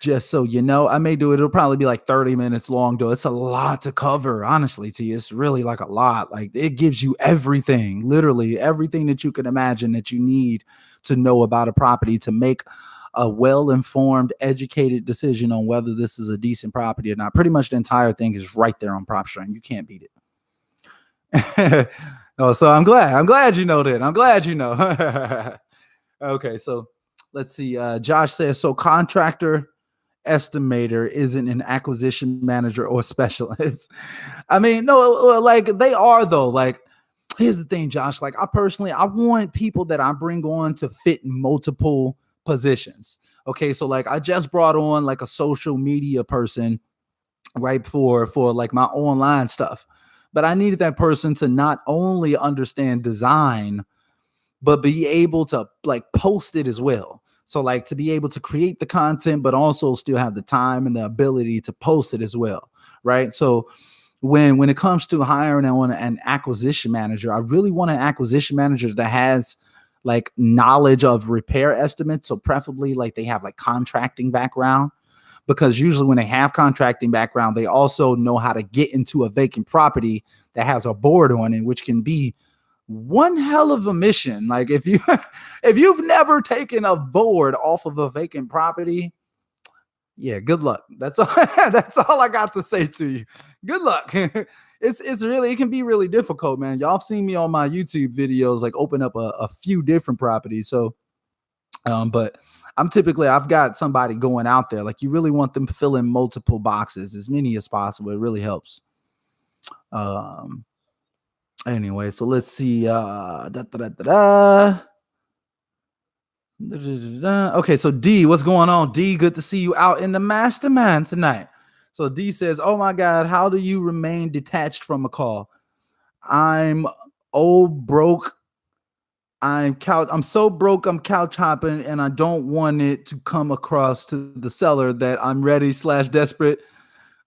Just so you know, I may do it. It'll probably be like 30 minutes long though. It's a lot to cover, honestly, T. It's really like a lot. Like it gives you everything, literally everything that you can imagine that you need to know about a property to make a well-informed, educated decision on whether this is a decent property or not. Pretty much the entire thing is right there on Propstream. You can't beat it. Oh, so I'm glad you know that. I'm glad you know. Okay, so let's see. Josh says, so contractor estimator isn't an acquisition manager or specialist. I mean, no, like they are though. Like, here's the thing, Josh. Like, I want people that I bring on to fit multiple positions. Okay, so like I just brought on like a social media person, right, for like my online stuff. But I needed that person to not only understand design, but be able to like post it as well. So like to be able to create the content, but also still have the time and the ability to post it as well. Right. So when it comes to hiring on an acquisition manager, I really want an acquisition manager that has like knowledge of repair estimates. So preferably like they have like contracting background. Because usually when they have contracting background, they also know how to get into a vacant property that has a board on it, which can be one hell of a mission. Like if you've never taken a board off of a vacant property, yeah, good luck. That's all. That's all I got to say to you. Good luck. It can be really difficult, man. Y'all have seen me on my YouTube videos, like open up a few different properties. So, but I've got somebody going out there. Like you really want them filling multiple boxes, as many as possible. It really helps. Anyway, so let's see. Okay, so D, what's going on? D, good to see you out in the mastermind tonight. So D says, oh my God, how do you remain detached from a call? I'm old broke. I'm so broke, I'm couch hopping, and I don't want it to come across to the seller that I'm ready / desperate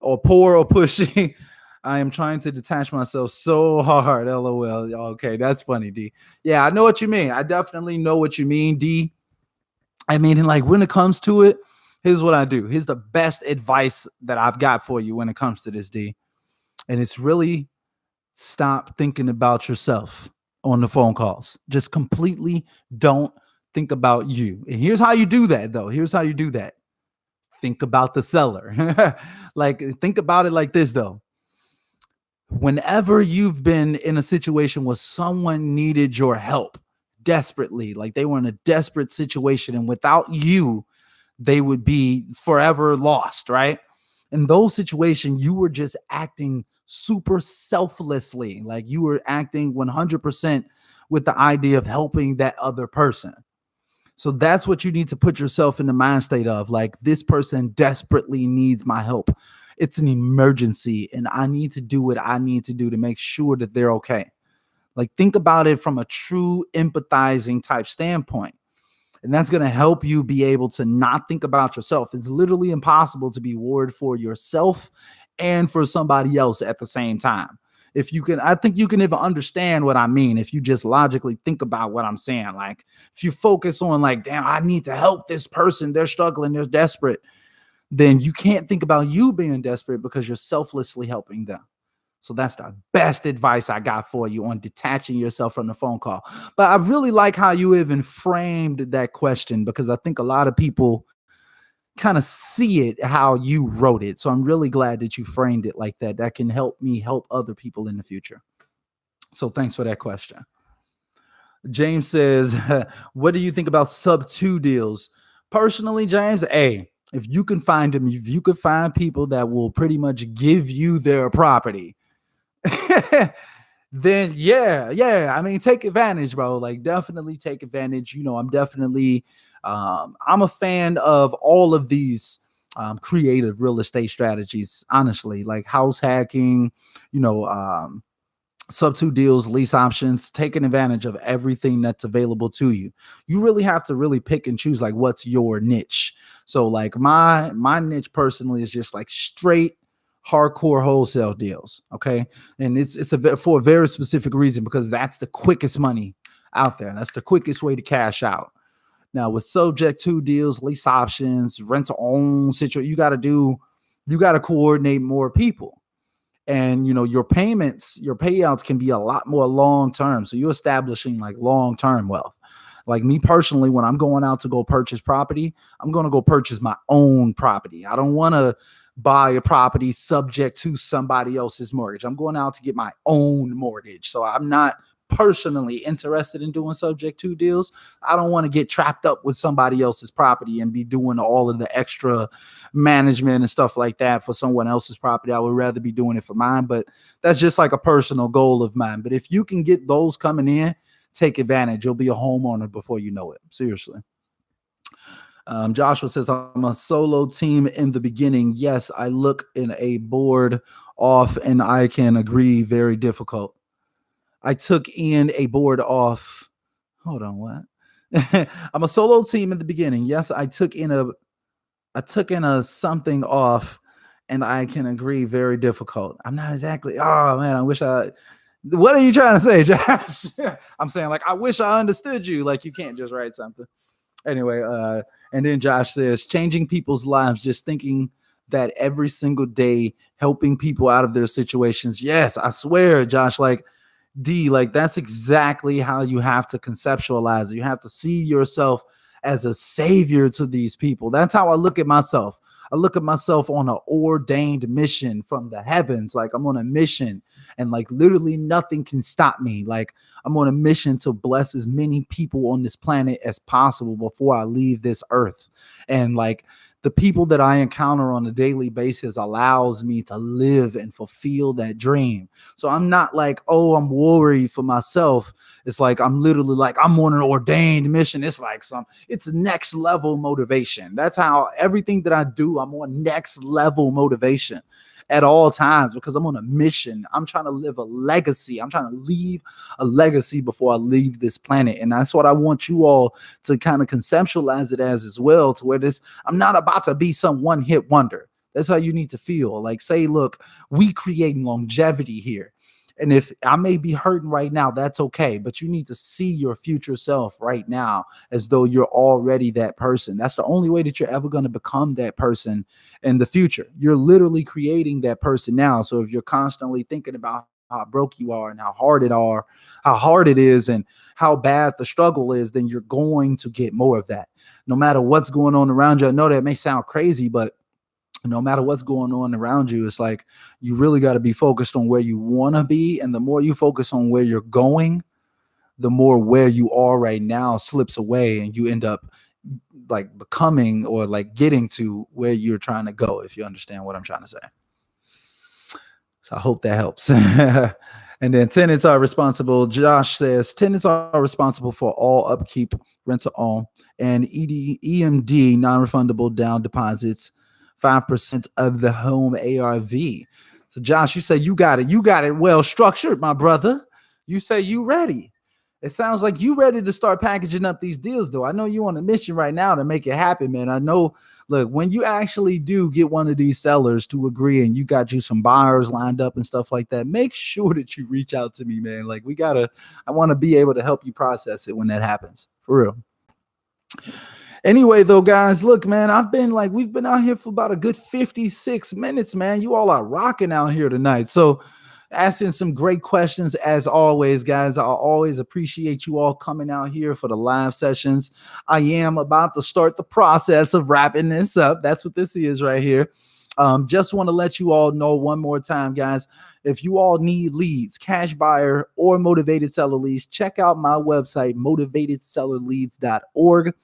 or poor or pushing. I am trying to detach myself so hard. LOL. Okay, that's funny, D. Yeah, I know what you mean. I definitely know what you mean, D. I mean, like when it comes to it, here's what I do. Here's the best advice that I've got for you when it comes to this, D. And it's really stop thinking about yourself on the phone calls. Just completely don't think about you. And here's how you do that, though. Here's how you do that. Think about the seller. Like, think about it like this, though. Whenever you've been in a situation where someone needed your help desperately, like they were in a desperate situation, and without you, they would be forever lost, right? In those situations, you were just acting super selflessly, like you were acting 100% with the idea of helping that other person. So that's what you need to put yourself in the mind state of, like, this person desperately needs my help. It's an emergency, and I need to do what I need to do to make sure that they're okay. Like, think about it from a true empathizing type standpoint. And that's going to help you be able to not think about yourself. It's literally impossible to be worried for yourself and for somebody else at the same time. If you can, I think you can even understand what I mean if you just logically think about what I'm saying. Like, if you focus on, like, damn, I need to help this person, they're struggling, they're desperate, then you can't think about you being desperate because you're selflessly helping them. So that's the best advice I got for you on detaching yourself from the phone call. But I really like how you even framed that question, because I think a lot of people kind of see it how you wrote it. So I'm really glad that you framed it like that. That can help me help other people in the future. So thanks for that question. James says, what do you think about sub 2 deals? Personally, James, if you can find them, if you could find people that will pretty much give you their property, then I mean, take advantage, bro. Like, definitely take advantage. I'm definitely I'm a fan of all of these creative real estate strategies, honestly, like house hacking, you know, sub 2 deals, lease options, taking advantage of everything that's available to you. You really have to really pick and choose, like, what's your niche. So like my niche personally is just like straight hardcore wholesale deals. Okay. And for a very specific reason, because that's the quickest money out there. That's the quickest way to cash out. Now with subject to deals, lease options, rent to own situation, you got to coordinate more people. And your payouts can be a lot more long term. So you're establishing like long term wealth. Like me personally, when I'm going out to go purchase property, I'm going to go purchase my own property. I don't want to buy a property subject to somebody else's mortgage. I'm going out to get my own mortgage. So I'm not personally interested in doing subject to deals. I don't want to get trapped up with somebody else's property and be doing all of the extra management and stuff like that for someone else's property. I would rather be doing it for mine, but that's just like a personal goal of mine. But if you can get those coming in, take advantage. You'll be a homeowner before you know it. Seriously. Joshua says, I'm a solo team in the beginning. Yes, I look in a board off, and I can agree, very difficult. I took in a board off. Hold on, what? I'm a solo team in the beginning. Yes, I took in a something off, and I can agree, very difficult. I'm not exactly. Oh man, I wish I. What are you trying to say, Josh? I'm saying, like, I wish I understood you. Like, you can't just write something. Anyway, and then Josh says, changing people's lives, just thinking that every single day, helping people out of their situations. Yes, I swear, Josh, like, like, that's exactly how you have to conceptualize it. You have to see yourself as a savior to these people. That's how I look at myself. I look at myself on an ordained mission from the heavens. Like, I'm on a mission, and like literally nothing can stop me. Like, I'm on a mission to bless as many people on this planet as possible before I leave this earth. And like, the people that I encounter on a daily basis allows me to live and fulfill that dream. So I'm not like, oh, I'm worried for myself. It's like, I'm literally like, I'm on an ordained mission. It's like it's next level motivation. That's how everything that I do, I'm on next level motivation at all times, because I'm on a mission. I'm trying to live a legacy. I'm trying to leave a legacy before I leave this planet. And that's what I want you all to kind of conceptualize it as well, to where I'm not about to be some one hit wonder. That's how you need to feel. Like, say, look, we creating longevity here. And if I may be hurting right now, that's okay. But you need to see your future self right now as though you're already that person. That's the only way that you're ever going to become that person in the future. You're literally creating that person now. So if you're constantly thinking about how broke you are and how hard it is and how bad the struggle is, then you're going to get more of that. No matter what's going on around you. I know that may sound crazy, but no matter what's going on around you, it's like you really got to be focused on where you want to be. And the more you focus on where you're going, the more where you are right now slips away and you end up like becoming or like getting to where you're trying to go, if you understand what I'm trying to say. So I hope that helps. And then tenants are responsible. Josh says tenants are responsible for all upkeep, rent to own, and EMD, non-refundable down deposits, 5% of the home ARV. So Josh, you say you got it. You got it well structured, my brother. You say you ready. It sounds like you ready to start packaging up these deals, though. I know you on a mission right now to make it happen, man. I know. Look, when you actually do get one of these sellers to agree and you got you some buyers lined up and stuff like that, make sure that you reach out to me, man. Like I want to be able to help you process it when that happens. For real. Anyway, though, guys, look, man, we've been out here for about a good 56 minutes, man. You all are rocking out here tonight. So asking some great questions as always, guys. I always appreciate you all coming out here for the live sessions. I am about to start the process of wrapping this up. That's what this is right here. Just want to let you all know one more time, guys. If you all need leads, cash buyer or motivated seller leads, check out my website, motivatedsellerleads.org.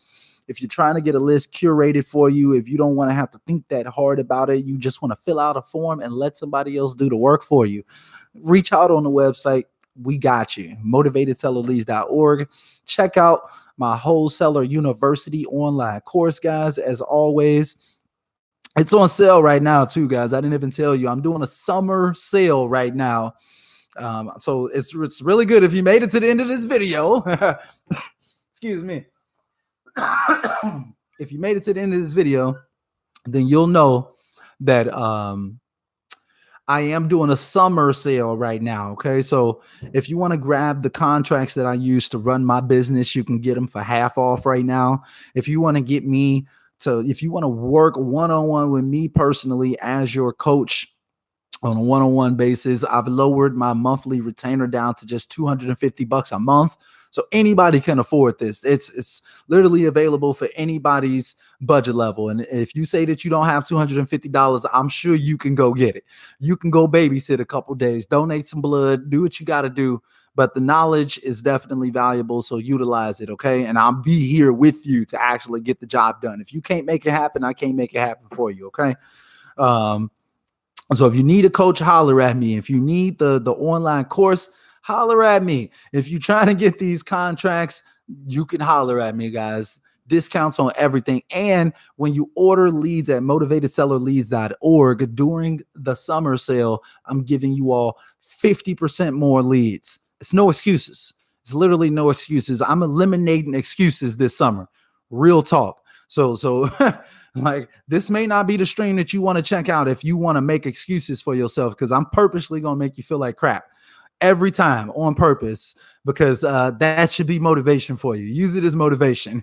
If you're trying to get a list curated for you, if you don't want to have to think that hard about it, you just want to fill out a form and let somebody else do the work for you, reach out on the website. We got you. Motivatedsellerleads.org. Check out my Wholesaler University online course, guys. As always, it's on sale right now, too, guys. I didn't even tell you. I'm doing a summer sale right now. So it's really good. If you made it to the end of this video, excuse me. If you made it to the end of this video, then you'll know that I am doing a summer sale right now. Okay. So if you want to grab the contracts that I use to run my business, you can get them for half off right now. If you want to if you want to work one-on-one with me personally as your coach on a one-on-one basis, I've lowered my monthly retainer down to just $250 a month. So anybody can afford this. It's literally available for anybody's budget level. And if you say that you don't have $250, I'm sure you can go get it. You can go babysit a couple days, donate some blood, do what you got to do. But the knowledge is definitely valuable, so utilize it, okay? And I'll be here with you to actually get the job done. If you can't make it happen, I can't make it happen for you, okay? So if you need a coach, holler at me. If you need the online course, holler at me. If you're trying to get these contracts, you can holler at me, guys. Discounts on everything. And when you order leads at motivatedsellerleads.org during the summer sale, I'm giving you all 50% more leads. It's no excuses. It's literally no excuses. I'm eliminating excuses this summer. Real talk. So like, this may not be the stream that you want to check out if you want to make excuses for yourself, because I'm purposely going to make you feel like crap every time on purpose, because that should be motivation for you. Use it as motivation.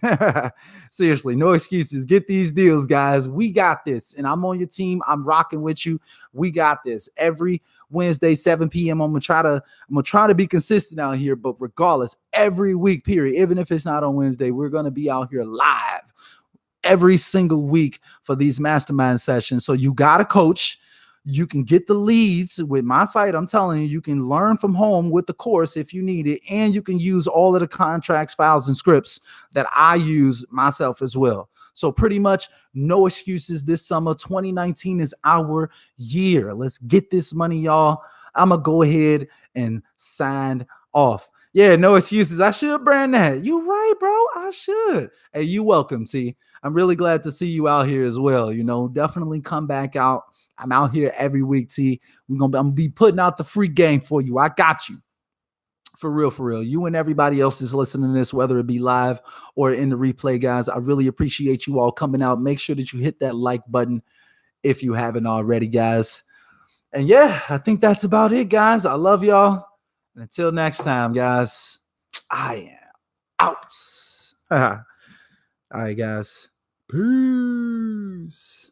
Seriously, no excuses. Get these deals, guys. We got this. And I'm on your team. I'm rocking with you. We got this. Every Wednesday, 7 p.m. I'm gonna try to be consistent out here, but regardless, every week, period, even if it's not on Wednesday, we're gonna be out here live every single week for these mastermind sessions. So you got a coach. You can get the leads with my site. I'm telling you, you can learn from home with the course if you need it. And you can use all of the contracts, files, and scripts that I use myself as well. So pretty much no excuses this summer. 2019 is our year. Let's get this money, y'all. I'm going to go ahead and sign off. Yeah, no excuses. I should brand that. You right, bro. I should. Hey, you welcome, T. I'm really glad to see you out here as well. You know, definitely come back out. I'm out here every week, T. I'm gonna be putting out the free game for you. I got you. For real, for real. You and everybody else is listening to this, whether it be live or in the replay, guys. I really appreciate you all coming out. Make sure that you hit that like button if you haven't already, guys. And yeah, I think that's about it, guys. I love y'all. And until next time, guys, I am out. All right, guys. Peace.